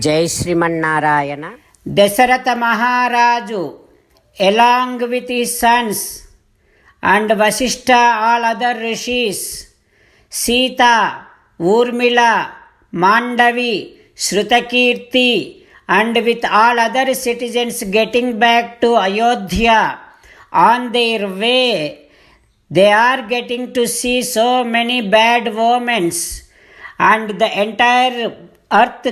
Jai Srimannarayana. Dasharatha Maharaj along with his sons and Vasishtha, all other rishis, Sita, Urmila, Mandavi, Shrutakirti, and with all other citizens getting back to Ayodhya, on their way they are getting to see so many bad omens, and the entire earth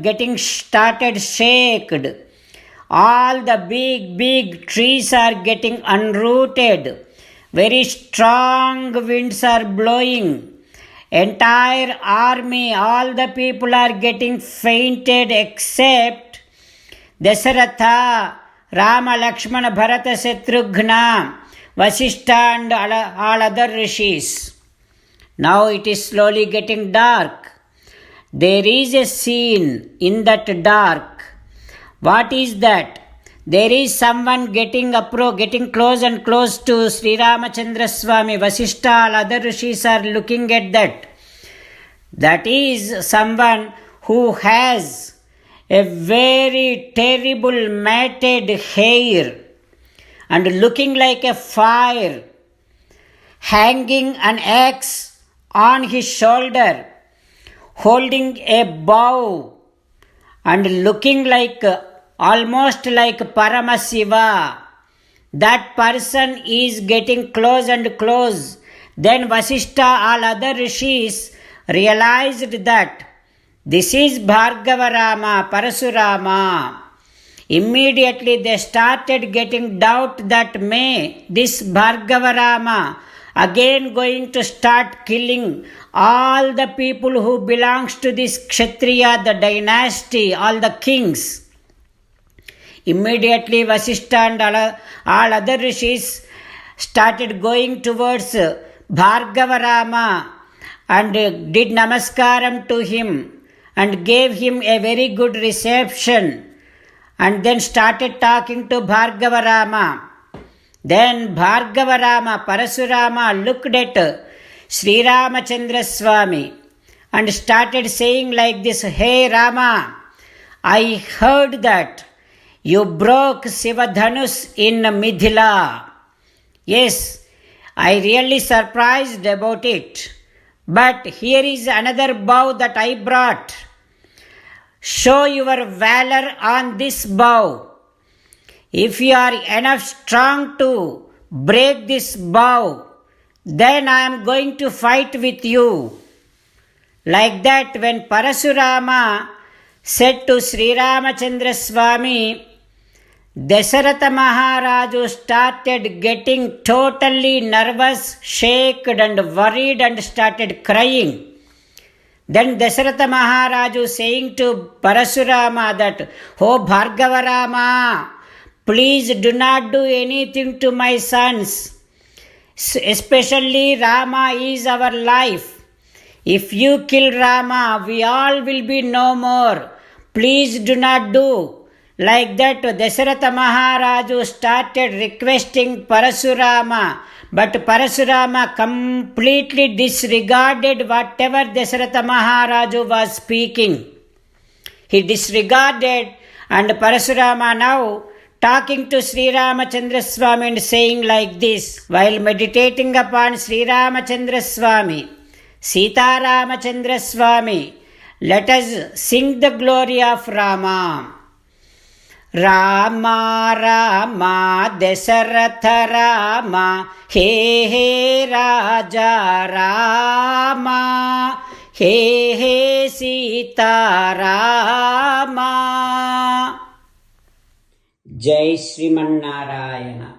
getting started shaked. All the big trees are getting unrooted. Very strong winds are blowing. Entire army, all the people are getting fainted except Dasharatha, Rama, Lakshmana, Bharata, Shatrughna, Vasishtha and all other rishis. Now it is slowly getting dark. There is a scene in that dark. What is that? There is someone getting close and close to Sri Ramachandra Swami. Vasishtha, all other rishis are looking at that. That is someone who has a very terrible matted hair and looking like a fire, hanging an axe on his shoulder, holding a bow and looking like almost like Paramasiva. That person is getting close and close. Then Vasishtha, all other rishis realized that this is Bhargava Rama, Parasurama. Immediately they started getting doubt that may this Bhargava Rama again going to start killing all the people who belongs to this Kshatriya, the dynasty, all the kings. Immediately Vasishtha and all other rishis started going towards Bhargava Rama and did namaskaram to him and gave him a very good reception, and then started talking to Bhargava Rama. Then Bhargava Rama, Parasurama looked at Sri Ramachandra Swami and started saying like this, "Hey Rama, I heard that you broke Sivadhanus in Mithila. Yes, I really surprised about it. But here is another bow that I brought. Show your valor on this bow. If you are enough strong to break this bow, then I am going to fight with you." Like that, when Parasurama said to Sri Ramachandra Swami, Dasharatha Maharaju started getting totally nervous, shaken and worried and started crying. Then Dasharatha Maharaju saying to Parasurama that, "Oh Bhargava Rama, please do not do anything to my sons. Especially Rama is our life. If you kill Rama, we all will be no more. Please do not do." Like that, Dasharatha Maharaju started requesting Parasurama, but Parasurama completely disregarded whatever Dasharatha Maharaju was speaking. He disregarded, and Parasurama now talking to Sri Ramachandra Swami and saying like this, while meditating upon Sri Ramachandra Swami, Sita Ramachandra Swami, let us sing the glory of Rama. Rama Rama Dasharatha Rama, He He Raja Rama, He He Sita Rama. Jai Srimannarayana.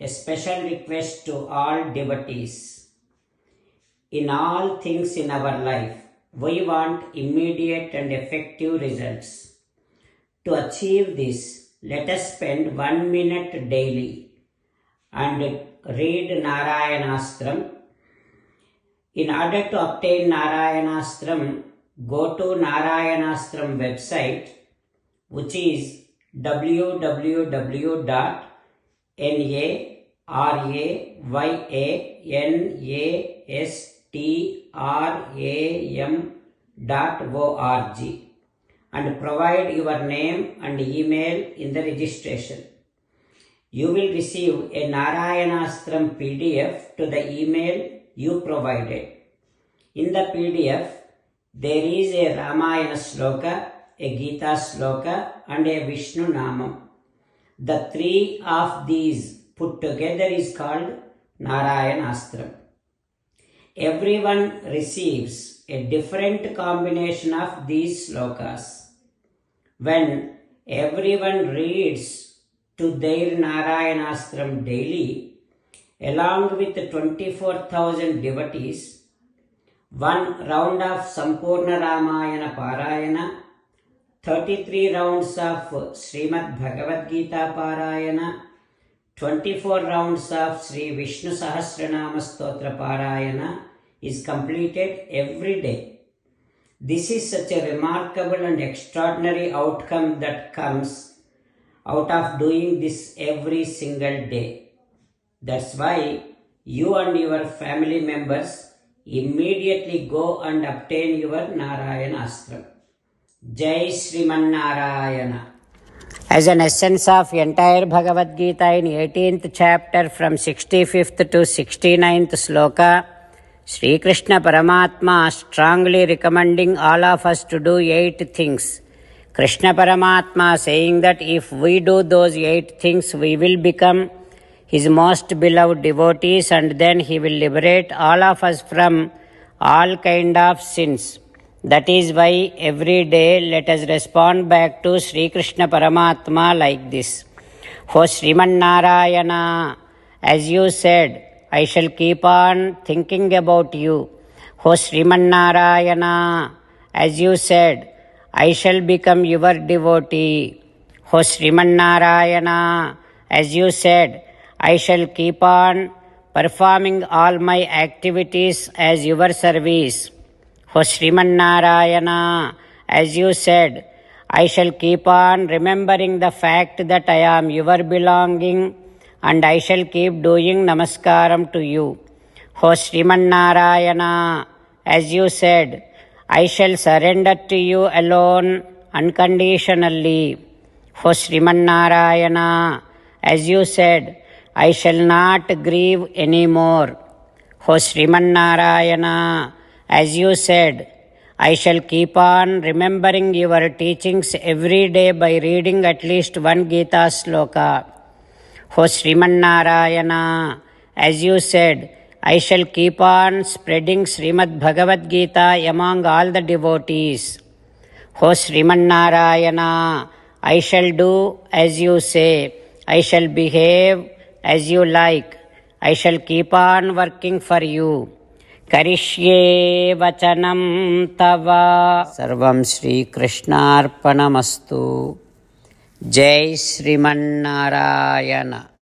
A special request to all devotees. In all things in our life, we want immediate and effective results. To achieve this, let us spend 1 minute daily and read Narayanastram. In order to obtain Narayanastram, go to Narayanastram website, which is www.narayanastram.org, and provide your name and email in the registration. You will receive a Narayanastram PDF to the email you provided. In the PDF, there is a Ramayana Sloka, a Gita Sloka, and a Vishnu Namam. The three of these put together is called Narayanastram. Everyone receives a different combination of these slokas. When everyone reads to their Narayanastram daily, along with 24,000 devotees, one round of Sampurna Ramayana Parayana, 33 rounds of Srimad Bhagavad Gita Parayana, 24 rounds of Sri Vishnu Sahasranama Stotra Parayana is completed every day. This is such a remarkable and extraordinary outcome that comes out of doing this every single day. That's why you and your family members immediately go and obtain your Narayanastram. Jai Sriman Narayana. As an essence of entire Bhagavad Gita in 18th chapter from 65th to 69th sloka, Sri Krishna Paramatma strongly recommending all of us to do 8 things. Krishna Paramatma saying that if we do those 8 things, we will become His most beloved devotees, and then He will liberate all of us from all kind of sins. That is why every day let us respond back to Sri Krishna Paramatma like this. O Sriman Narayana, as you said, I shall keep on thinking about you. O Sriman Narayana, as you said, I shall become your devotee. O Sriman Narayana, as you said, I shall keep on performing all my activities as your service. O Sriman Narayana, as you said, I shall keep on remembering the fact that I am your belonging, and I shall keep doing namaskaram to you. O Sriman Narayana, as you said, I shall surrender to you alone unconditionally. O Sriman Narayana, as you said, I shall not grieve anymore. O Sriman Narayana, as you said, I shall keep on remembering your teachings every day by reading at least one Gita sloka. O Sriman Narayana, as you said, I shall keep on spreading Srimad Bhagavad Gita among all the devotees. O Sriman Narayana, I shall do as you say. I shall behave as you like. I shall keep on working for you. Karishye vachanam tava. Sarvam Shri Krishnarpanamastu. Jai Sriman Narayana.